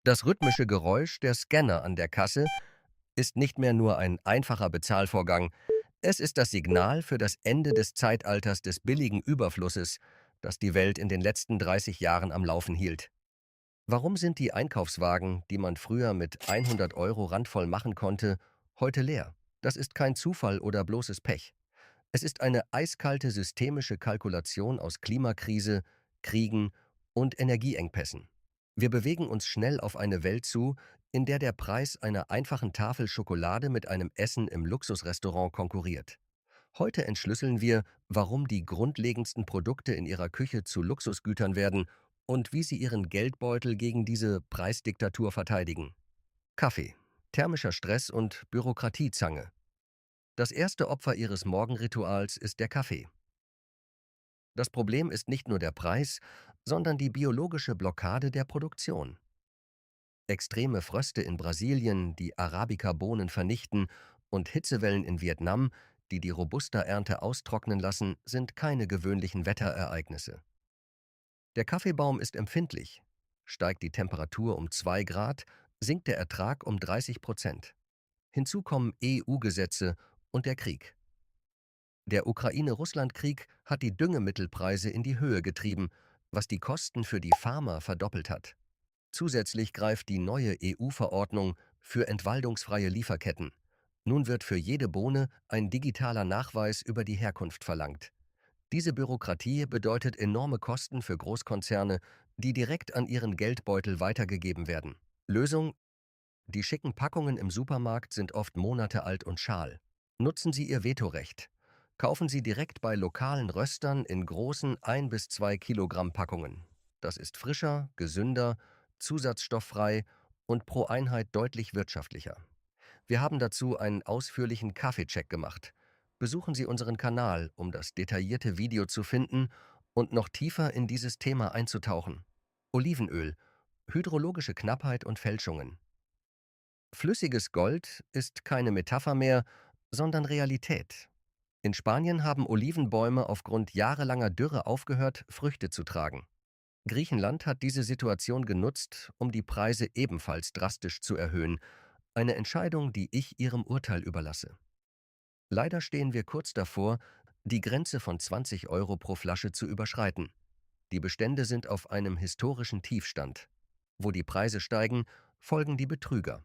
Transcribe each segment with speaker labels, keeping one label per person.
Speaker 1: Das rhythmische Geräusch der Scanner an der Kasse ist nicht mehr nur ein einfacher Bezahlvorgang, es ist das Signal für das Ende des Zeitalters des billigen Überflusses, das die Welt in den letzten 30 Jahren am Laufen hielt. Warum sind die Einkaufswagen, die man früher mit 100 € randvoll machen konnte, heute leer? Das ist kein Zufall oder bloßes Pech. Es ist eine eiskalte systemische Kalkulation aus Klimakrise, Kriegen und Energieengpässen. Wir bewegen uns schnell auf eine Welt zu, in der der Preis einer einfachen Tafel Schokolade mit einem Essen im Luxusrestaurant konkurriert. Heute entschlüsseln wir, warum die grundlegendsten Produkte in Ihrer Küche zu Luxusgütern werden und wie Sie Ihren Geldbeutel gegen diese Preisdiktatur verteidigen. Kaffee, thermischer Stress und Bürokratiezange. Das erste Opfer Ihres Morgenrituals ist der Kaffee. Das Problem ist nicht nur der Preis, sondern die biologische Blockade der Produktion. Extreme Fröste in Brasilien, die Arabica-Bohnen vernichten, und Hitzewellen in Vietnam, die die Robusta-Ernte austrocknen lassen, sind keine gewöhnlichen Wetterereignisse. Der Kaffeebaum ist empfindlich. Steigt die Temperatur um 2 Grad, sinkt der Ertrag um 30%. Hinzu kommen EU-Gesetze und der Krieg. Der Ukraine-Russland-Krieg hat die Düngemittelpreise in die Höhe getrieben, was die Kosten für die Farmer verdoppelt hat. Zusätzlich greift die neue EU-Verordnung für entwaldungsfreie Lieferketten. Nun wird für jede Bohne ein digitaler Nachweis über die Herkunft verlangt. Diese Bürokratie bedeutet enorme Kosten für Großkonzerne, die direkt an ihren Geldbeutel weitergegeben werden. Lösung: Die schicken Packungen im Supermarkt sind oft Monate alt und schal. Nutzen Sie Ihr Vetorecht. Kaufen Sie direkt bei lokalen Röstern in großen 1 bis 2 Kilogramm Packungen. Das ist frischer, gesünder, zusatzstofffrei und pro Einheit deutlich wirtschaftlicher. Wir haben dazu einen ausführlichen Kaffeecheck gemacht. Besuchen Sie unseren Kanal, um das detaillierte Video zu finden und noch tiefer in dieses Thema einzutauchen. Olivenöl, hydrologische Knappheit und Fälschungen. Flüssiges Gold ist keine Metapher mehr, sondern Realität. In Spanien haben Olivenbäume aufgrund jahrelanger Dürre aufgehört, Früchte zu tragen. Griechenland hat diese Situation genutzt, um die Preise ebenfalls drastisch zu erhöhen, eine Entscheidung, die ich Ihrem Urteil überlasse. Leider stehen wir kurz davor, die Grenze von 20 € pro Flasche zu überschreiten. Die Bestände sind auf einem historischen Tiefstand. Wo die Preise steigen, folgen die Betrüger.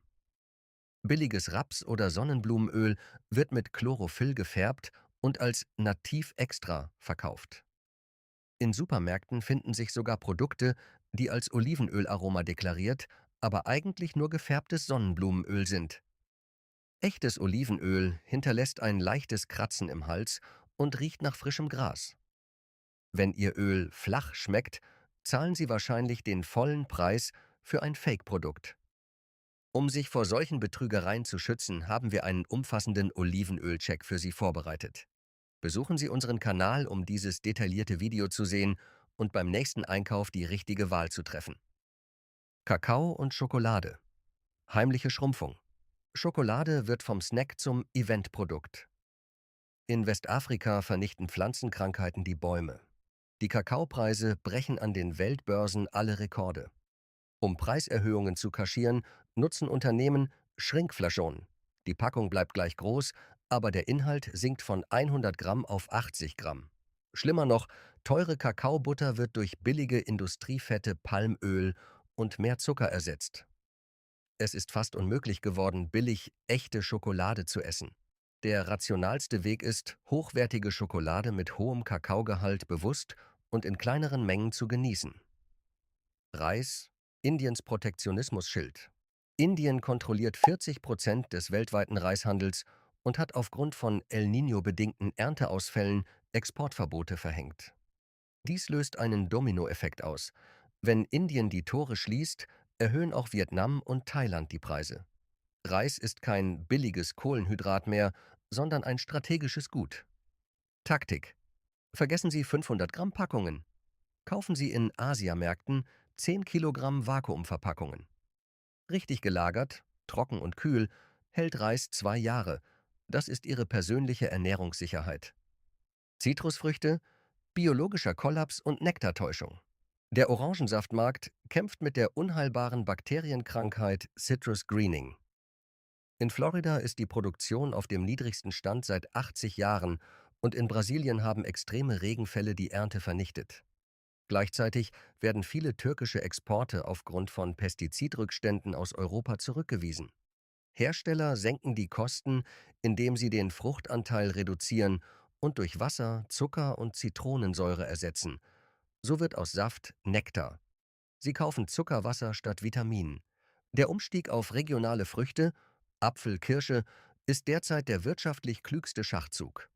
Speaker 1: Billiges Raps- oder Sonnenblumenöl wird mit Chlorophyll gefärbt und als Nativ Extra verkauft. In Supermärkten finden sich sogar Produkte, die als Olivenölaroma deklariert, aber eigentlich nur gefärbtes Sonnenblumenöl sind. Echtes Olivenöl hinterlässt ein leichtes Kratzen im Hals und riecht nach frischem Gras. Wenn Ihr Öl flach schmeckt, zahlen Sie wahrscheinlich den vollen Preis für ein Fake-Produkt. Um sich vor solchen Betrügereien zu schützen, haben wir einen umfassenden Olivenöl-Check für Sie vorbereitet. Besuchen Sie unseren Kanal, um dieses detaillierte Video zu sehen und beim nächsten Einkauf die richtige Wahl zu treffen. Kakao und Schokolade. Heimliche Schrumpfung. Schokolade wird vom Snack zum Eventprodukt. In Westafrika vernichten Pflanzenkrankheiten die Bäume. Die Kakaopreise brechen an den Weltbörsen alle Rekorde. Um Preiserhöhungen zu kaschieren, nutzen Unternehmen Schrinkflaschon. Die Packung bleibt gleich groß, aber der Inhalt sinkt von 100 Gramm auf 80 Gramm. Schlimmer noch, teure Kakaobutter wird durch billige Industriefette, Palmöl und mehr Zucker ersetzt. Es ist fast unmöglich geworden, billig echte Schokolade zu essen. Der rationalste Weg ist, hochwertige Schokolade mit hohem Kakaogehalt bewusst und in kleineren Mengen zu genießen. Reis, Indiens Protektionismusschild. Indien kontrolliert 40% des weltweiten Reishandels und hat aufgrund von El Niño-bedingten Ernteausfällen Exportverbote verhängt. Dies löst einen Dominoeffekt aus. Wenn Indien die Tore schließt, erhöhen auch Vietnam und Thailand die Preise. Reis ist kein billiges Kohlenhydrat mehr, sondern ein strategisches Gut. Taktik: Vergessen Sie 500 Gramm Packungen. Kaufen Sie in Asiamärkten 10 Kilogramm Vakuumverpackungen. Richtig gelagert, trocken und kühl, hält Reis 2 Jahre. Das ist Ihre persönliche Ernährungssicherheit. Zitrusfrüchte, biologischer Kollaps und Nektartäuschung. Der Orangensaftmarkt kämpft mit der unheilbaren Bakterienkrankheit Citrus Greening. In Florida ist die Produktion auf dem niedrigsten Stand seit 80 Jahren und in Brasilien haben extreme Regenfälle die Ernte vernichtet. Gleichzeitig werden viele türkische Exporte aufgrund von Pestizidrückständen aus Europa zurückgewiesen. Hersteller senken die Kosten, indem sie den Fruchtanteil reduzieren und durch Wasser, Zucker und Zitronensäure ersetzen. So wird aus Saft Nektar. Sie kaufen Zuckerwasser statt Vitaminen. Der Umstieg auf regionale Früchte, Apfel, Kirsche, ist derzeit der wirtschaftlich klügste Schachzug.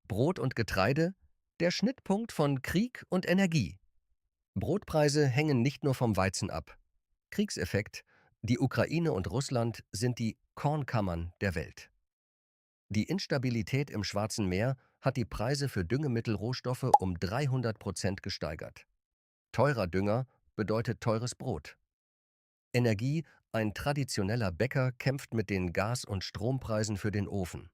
Speaker 1: Brot und Getreide, der Schnittpunkt von Krieg und Energie. Brotpreise hängen nicht nur vom Weizen ab. Kriegseffekt: Die Ukraine und Russland sind die Kornkammern der Welt. Die Instabilität im Schwarzen Meer hat die Preise für Düngemittelrohstoffe um 300% gesteigert. Teurer Dünger bedeutet teures Brot. Energie: Ein traditioneller Bäcker kämpft mit den Gas- und Strompreisen für den Ofen.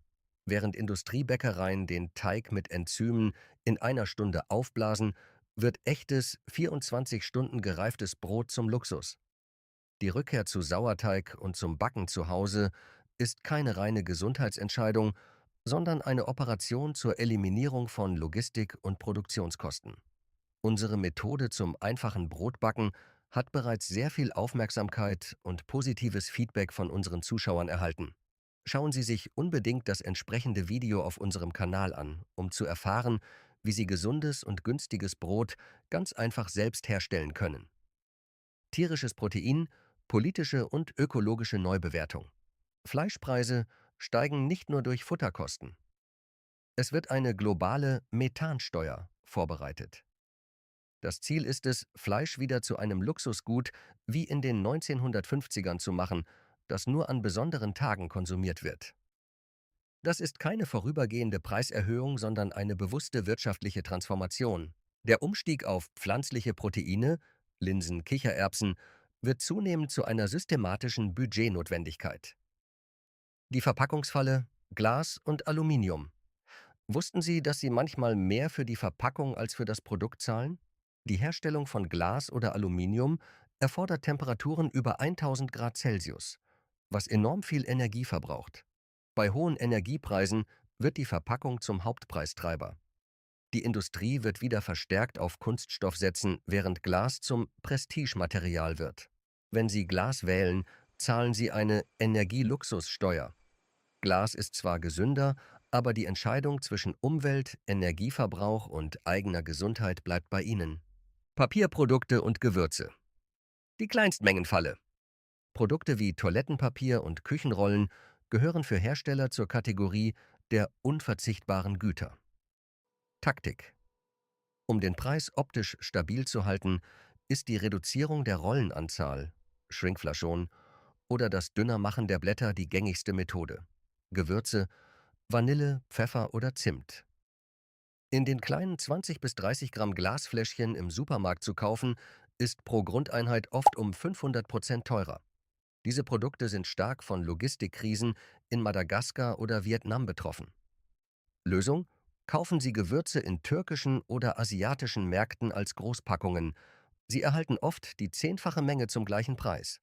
Speaker 1: Während Industriebäckereien den Teig mit Enzymen in einer Stunde aufblasen, wird echtes 24 Stunden gereiftes Brot zum Luxus. Die Rückkehr zu Sauerteig und zum Backen zu Hause ist keine reine Gesundheitsentscheidung, sondern eine Operation zur Eliminierung von Logistik- und Produktionskosten. Unsere Methode zum einfachen Brotbacken hat bereits sehr viel Aufmerksamkeit und positives Feedback von unseren Zuschauern erhalten. Schauen Sie sich unbedingt das entsprechende Video auf unserem Kanal an, um zu erfahren, wie Sie gesundes und günstiges Brot ganz einfach selbst herstellen können. Tierisches Protein, politische und ökologische Neubewertung. Fleischpreise steigen nicht nur durch Futterkosten. Es wird eine globale Methansteuer vorbereitet. Das Ziel ist es, Fleisch wieder zu einem Luxusgut wie in den 1950ern zu machen, das nur an besonderen Tagen konsumiert wird. Das ist keine vorübergehende Preiserhöhung, sondern eine bewusste wirtschaftliche Transformation. Der Umstieg auf pflanzliche Proteine, Linsen, Kichererbsen, wird zunehmend zu einer systematischen Budgetnotwendigkeit. Die Verpackungsfalle: Glas und Aluminium. Wussten Sie, dass Sie manchmal mehr für die Verpackung als für das Produkt zahlen? Die Herstellung von Glas oder Aluminium erfordert Temperaturen über 1000 Grad Celsius, was enorm viel Energie verbraucht. Bei hohen Energiepreisen wird die Verpackung zum Hauptpreistreiber. Die Industrie wird wieder verstärkt auf Kunststoff setzen, während Glas zum Prestigematerial wird. Wenn Sie Glas wählen, zahlen Sie eine Energieluxussteuer. Glas ist zwar gesünder, aber die Entscheidung zwischen Umwelt, Energieverbrauch und eigener Gesundheit bleibt bei Ihnen. Papierprodukte und Gewürze. Die Kleinstmengenfalle. Produkte wie Toilettenpapier und Küchenrollen gehören für Hersteller zur Kategorie der unverzichtbaren Güter. Taktik: Um den Preis optisch stabil zu halten, ist die Reduzierung der Rollenanzahl, Shrinkflation, oder das Dünnermachen der Blätter die gängigste Methode. Gewürze: Vanille, Pfeffer oder Zimt. In den kleinen 20 bis 30 Gramm Glasfläschchen im Supermarkt zu kaufen, ist pro Grundeinheit oft um 500% teurer. Diese Produkte sind stark von Logistikkrisen in Madagaskar oder Vietnam betroffen. Lösung: Kaufen Sie Gewürze in türkischen oder asiatischen Märkten als Großpackungen. Sie erhalten oft die 10-fache Menge zum gleichen Preis.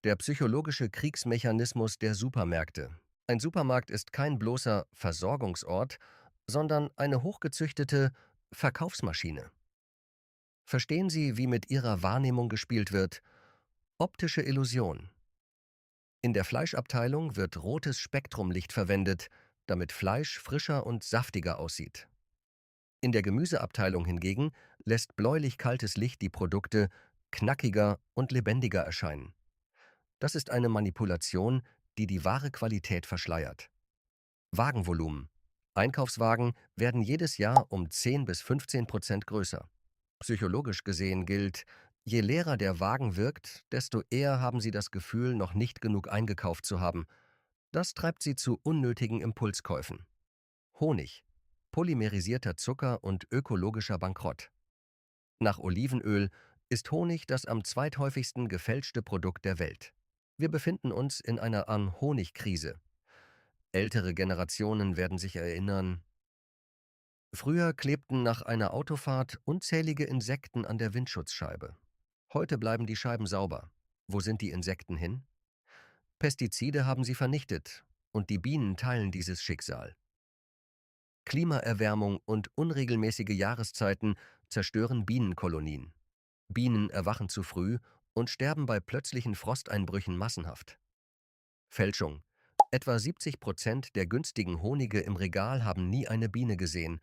Speaker 1: Der psychologische Kriegsmechanismus der Supermärkte. Ein Supermarkt ist kein bloßer Versorgungsort, sondern eine hochgezüchtete Verkaufsmaschine. Verstehen Sie, wie mit Ihrer Wahrnehmung gespielt wird? Optische Illusion. In der Fleischabteilung wird rotes Spektrumlicht verwendet, damit Fleisch frischer und saftiger aussieht. In der Gemüseabteilung hingegen lässt bläulich kaltes Licht die Produkte knackiger und lebendiger erscheinen. Das ist eine Manipulation, die die wahre Qualität verschleiert. Wagenvolumen. Einkaufswagen werden jedes Jahr um 10 bis 15% größer. Psychologisch gesehen gilt: Je leerer der Wagen wirkt, desto eher haben Sie das Gefühl, noch nicht genug eingekauft zu haben. Das treibt Sie zu unnötigen Impulskäufen. Honig: Polymerisierter Zucker und ökologischer Bankrott. Nach Olivenöl ist Honig das am zweithäufigsten gefälschte Produkt der Welt. Wir befinden uns in einer Honigkrise. Ältere Generationen werden sich erinnern, Früher klebten nach einer Autofahrt unzählige Insekten an der Windschutzscheibe. Heute bleiben die Scheiben sauber. Wo sind die Insekten hin? Pestizide haben sie vernichtet und die Bienen teilen dieses Schicksal. Klimaerwärmung und unregelmäßige Jahreszeiten zerstören Bienenkolonien. Bienen erwachen zu früh und sterben bei plötzlichen Frosteinbrüchen massenhaft. Fälschung. Etwa 70% der günstigen Honige im Regal haben nie eine Biene gesehen.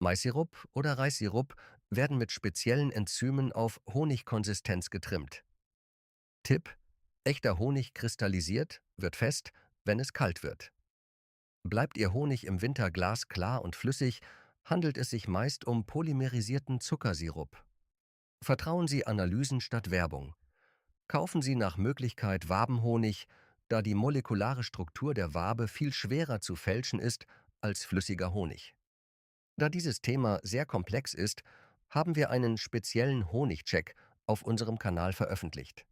Speaker 1: Maissirup oder Reissirup werden mit speziellen Enzymen auf Honigkonsistenz getrimmt. Tipp: Echter Honig kristallisiert, wird fest, wenn es kalt wird. Bleibt Ihr Honig im Winter glasklar und flüssig, handelt es sich meist um polymerisierten Zuckersirup. Vertrauen Sie Analysen statt Werbung. Kaufen Sie nach Möglichkeit Wabenhonig, da die molekulare Struktur der Wabe viel schwerer zu fälschen ist als flüssiger Honig. Da dieses Thema sehr komplex ist, haben wir einen speziellen Honigcheck auf unserem Kanal veröffentlicht.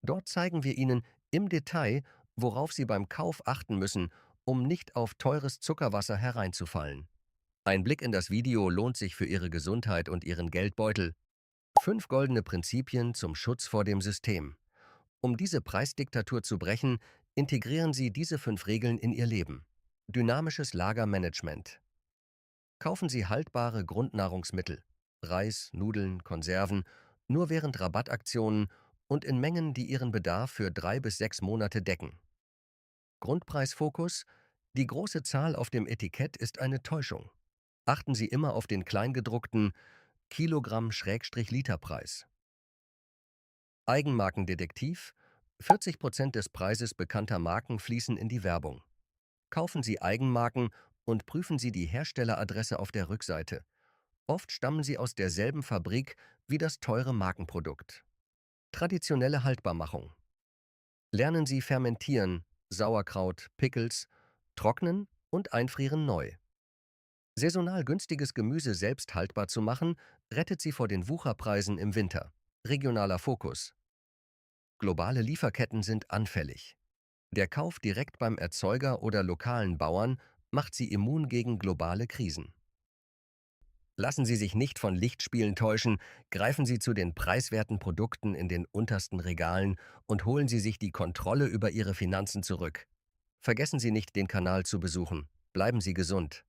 Speaker 1: Dort zeigen wir Ihnen im Detail, worauf Sie beim Kauf achten müssen, um nicht auf teures Zuckerwasser hereinzufallen. Ein Blick in das Video lohnt sich für Ihre Gesundheit und Ihren Geldbeutel. 5 goldene Prinzipien zum Schutz vor dem System. Um diese Preisdiktatur zu brechen, integrieren Sie diese 5 Regeln in Ihr Leben. Dynamisches Lagermanagement. Kaufen Sie haltbare Grundnahrungsmittel, Reis, Nudeln, Konserven, nur während Rabattaktionen und in Mengen, die Ihren Bedarf für 3 bis 6 Monate decken. Grundpreisfokus: Die große Zahl auf dem Etikett ist eine Täuschung. Achten Sie immer auf den kleingedruckten Kilogramm-Literpreis. Eigenmarkendetektiv: 40% des Preises bekannter Marken fließen in die Werbung. Kaufen Sie Eigenmarken und prüfen Sie die Herstelleradresse auf der Rückseite. Oft stammen sie aus derselben Fabrik wie das teure Markenprodukt. Traditionelle Haltbarmachung. Lernen Sie fermentieren, Sauerkraut, Pickles, trocknen und einfrieren neu. Saisonal günstiges Gemüse selbst haltbar zu machen, rettet Sie vor den Wucherpreisen im Winter. Regionaler Fokus. Globale Lieferketten sind anfällig. Der Kauf direkt beim Erzeuger oder lokalen Bauern macht Sie immun gegen globale Krisen. Lassen Sie sich nicht von Lichtspielen täuschen, greifen Sie zu den preiswerten Produkten in den untersten Regalen und holen Sie sich die Kontrolle über Ihre Finanzen zurück. Vergessen Sie nicht, den Kanal zu besuchen. Bleiben Sie gesund.